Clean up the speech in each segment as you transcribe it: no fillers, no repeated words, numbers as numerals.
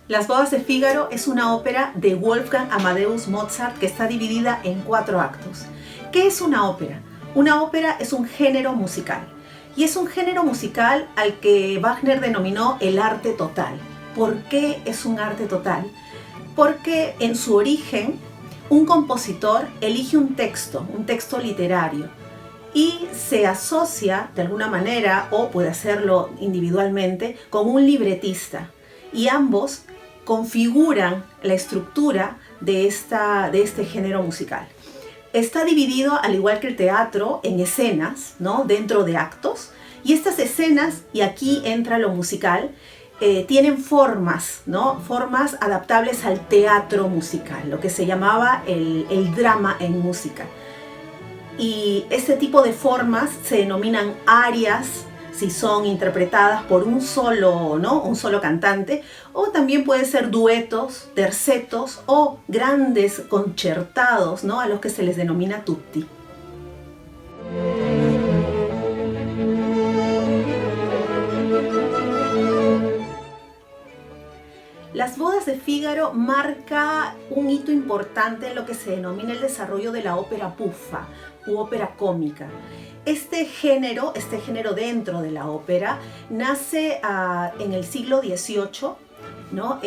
Las bodas de Fígaro es una ópera de Wolfgang Amadeus Mozart que está dividida en 4 actos. ¿Qué es una ópera? Una ópera es un género musical y es un género musical al que Wagner denominó el arte total. ¿Por qué es un arte total? Porque en su origen un compositor elige un texto literario y se asocia de alguna manera, o puede hacerlo individualmente, con un libretista y ambos configuran la estructura de este género musical. Está dividido, al igual que el teatro, en escenas, ¿no? Dentro de actos, y estas escenas, y aquí entra lo musical, tienen formas, ¿no? Formas adaptables al teatro musical, lo que se llamaba el drama en música. Y este tipo de formas se denominan arias, si son interpretadas por un solo cantante, o también puede ser duetos, tercetos o grandes concertados, ¿no? A los que se les denomina tutti. Las bodas de Fígaro marca un hito importante en lo que se denomina el desarrollo de la ópera buffa u ópera cómica. Este género dentro de la ópera nace en el siglo XVIII, ¿no?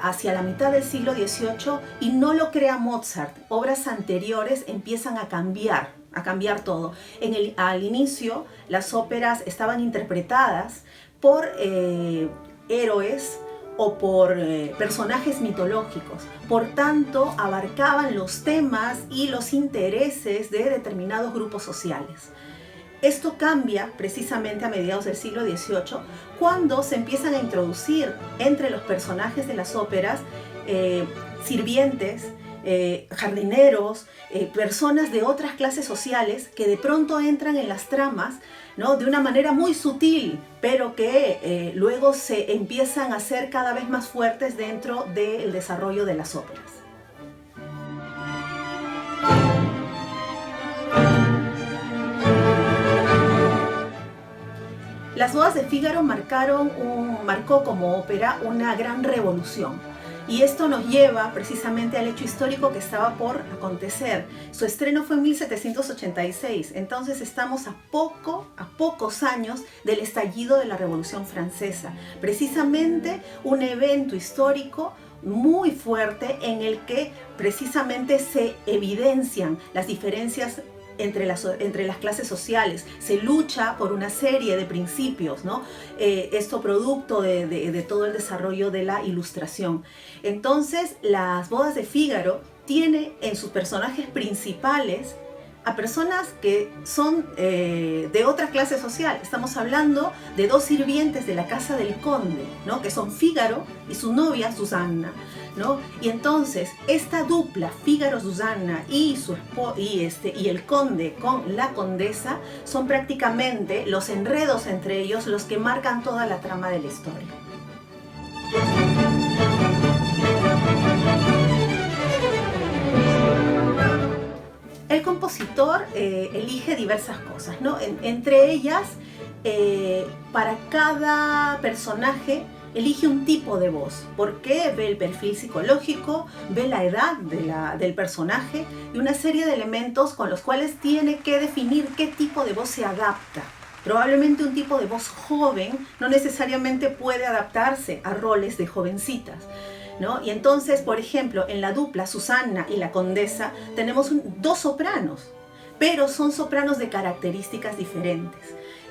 Hacia la mitad del siglo XVIII, y no lo crea Mozart. Obras anteriores empiezan a cambiar todo. Al inicio, las óperas estaban interpretadas por héroes o por personajes mitológicos. Por tanto, abarcaban los temas y los intereses de determinados grupos sociales. Esto cambia precisamente a mediados del siglo XVIII, cuando se empiezan a introducir entre los personajes de las óperas sirvientes, jardineros, personas de otras clases sociales que de pronto entran en las tramas, ¿no? De una manera muy sutil, pero que luego se empiezan a hacer cada vez más fuertes dentro del desarrollo de las óperas. Las bodas de Fígaro marcó como ópera una gran revolución. Y esto nos lleva precisamente al hecho histórico que estaba por acontecer. Su estreno fue en 1786, entonces estamos a pocos años del estallido de la Revolución Francesa. Precisamente un evento histórico muy fuerte en el que precisamente se evidencian las diferencias entre las clases sociales. Se lucha por una serie de principios, ¿no? Esto producto de todo el desarrollo de la Ilustración. Entonces, las bodas de Fígaro tiene en sus personajes principales a personas que son de otra clase social. Estamos hablando de 2 sirvientes de la casa del conde, ¿no? Que son Fígaro y su novia Susanna, ¿no? Y entonces esta dupla, Fígaro-Susanna y el conde con la condesa, son prácticamente los enredos entre ellos los que marcan toda la trama de la historia. El compositor elige diversas cosas, ¿no? Entre ellas, para cada personaje elige un tipo de voz, porque ve el perfil psicológico, ve la edad del personaje y una serie de elementos con los cuales tiene que definir qué tipo de voz se adapta. Probablemente un tipo de voz joven no necesariamente puede adaptarse a roles de jovencitas, ¿no? Y entonces, por ejemplo, en la dupla Susanna y la condesa tenemos 2 sopranos, pero son sopranos de características diferentes.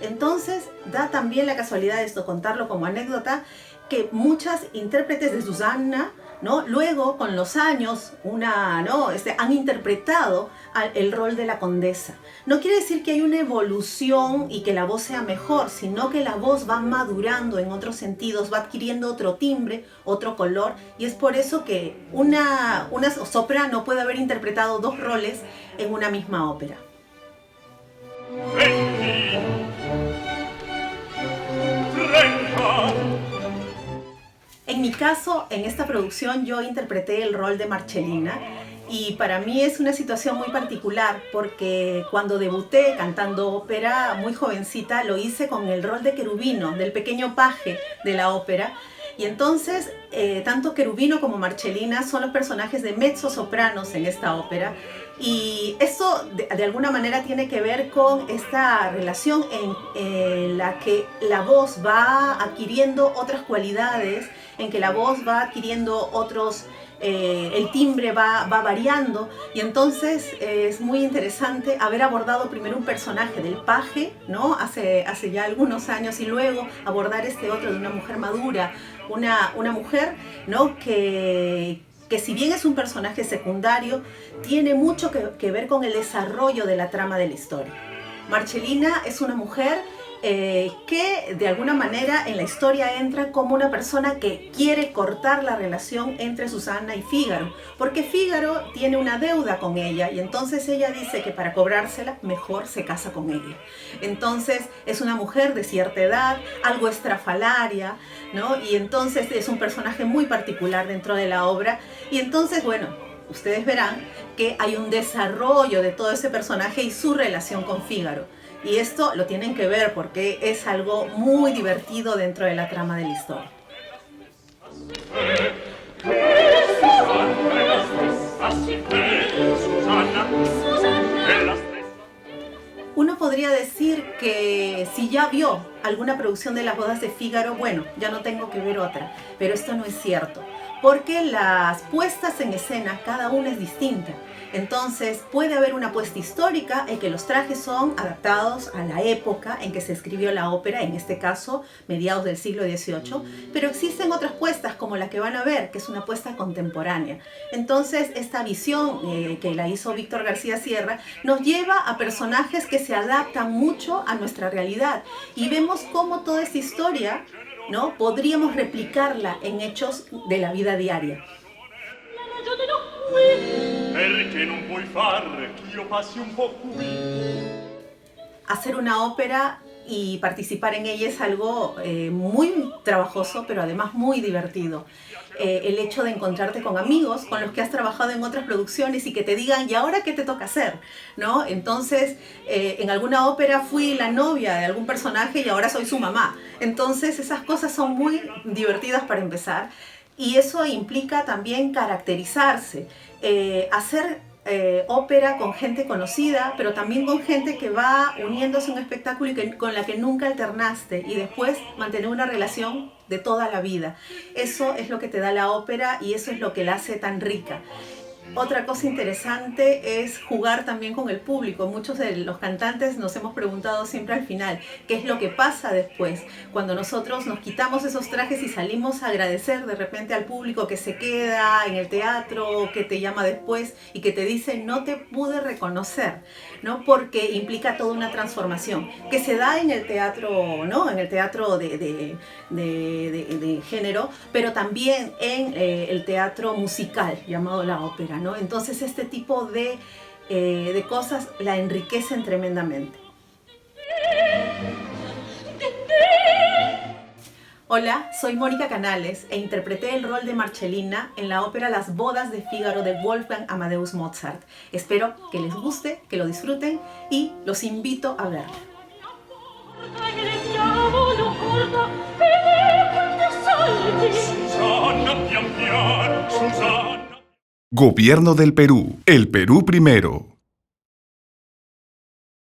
Entonces, da también la casualidad de esto, contarlo como anécdota, que muchas intérpretes de Susanna ¿no? Luego, con los años, han interpretado el rol de la condesa. No quiere decir que hay una evolución y que la voz sea mejor, sino que la voz va madurando en otros sentidos, va adquiriendo otro timbre, otro color, y es por eso que una soprano puede haber interpretado dos roles en una misma ópera. En mi caso, en esta producción yo interpreté el rol de Marcellina y para mí es una situación muy particular porque cuando debuté cantando ópera muy jovencita lo hice con el rol de Cherubino, del pequeño paje de la ópera. Y entonces, tanto Cherubino como Marcellina son los personajes de mezzosopranos en esta ópera. Y eso de alguna manera tiene que ver con esta relación en la que la voz va adquiriendo otras cualidades, en que la voz va adquiriendo otros, el timbre va variando. Y entonces es muy interesante haber abordado primero un personaje del paje, ¿no? Hace ya algunos años, y luego abordar este otro de una mujer madura, una mujer, ¿no? que si bien es un personaje secundario, tiene mucho que ver con el desarrollo de la trama de la historia. Marcellina es una mujer que de alguna manera en la historia entra como una persona que quiere cortar la relación entre Susana y Fígaro, porque Fígaro tiene una deuda con ella y entonces ella dice que para cobrársela mejor se casa con ella. Entonces es una mujer de cierta edad, algo estrafalaria, ¿no? Y entonces es un personaje muy particular dentro de la obra. Y entonces, bueno, ustedes verán que hay un desarrollo de todo ese personaje y su relación con Fígaro. Y esto lo tienen que ver porque es algo muy divertido dentro de la trama de la historia. Uno podría decir que si ya vio alguna producción de las bodas de Fígaro, bueno, ya no tengo que ver otra, pero esto no es cierto, porque las puestas en escena, cada una es distinta. Entonces puede haber una puesta histórica en que los trajes son adaptados a la época en que se escribió la ópera, en este caso mediados del siglo XVIII, pero existen otras puestas como la que van a ver, que es una puesta contemporánea. Entonces esta visión que la hizo Víctor García Sierra nos lleva a personajes que se adaptan mucho a nuestra realidad y vemos cómo toda esta historia, ¿no? Podríamos replicarla en hechos de la vida diaria. Hacer una ópera y participar en ella es algo muy trabajoso, pero además muy divertido. El hecho de encontrarte con amigos con los que has trabajado en otras producciones y que te digan, ¿y ahora qué te toca hacer? ¿No? Entonces, en alguna ópera fui la novia de algún personaje y ahora soy su mamá. Entonces, esas cosas son muy divertidas para empezar. Y eso implica también caracterizarse, hacer ópera con gente conocida, pero también con gente que va uniéndose a un espectáculo y con la que nunca alternaste, y después mantener una relación de toda la vida. Eso es lo que te da la ópera y eso es lo que la hace tan rica. Otra cosa interesante es jugar también con el público. Muchos de los cantantes nos hemos preguntado siempre al final, ¿qué es lo que pasa después? Cuando nosotros nos quitamos esos trajes y salimos a agradecer de repente al público que se queda en el teatro, que te llama después y que te dice, no te pude reconocer, ¿no? Porque implica toda una transformación que se da en el teatro, ¿no? En el teatro de género, pero también en el teatro musical llamado la ópera, ¿no? Entonces este tipo de cosas la enriquecen tremendamente. Hola, soy Mónica Canales e interpreté el rol de Marcellina en la ópera Las bodas de Fígaro de Wolfgang Amadeus Mozart. Espero que les guste, que lo disfruten y los invito a verlo. Gobierno del Perú. El Perú primero.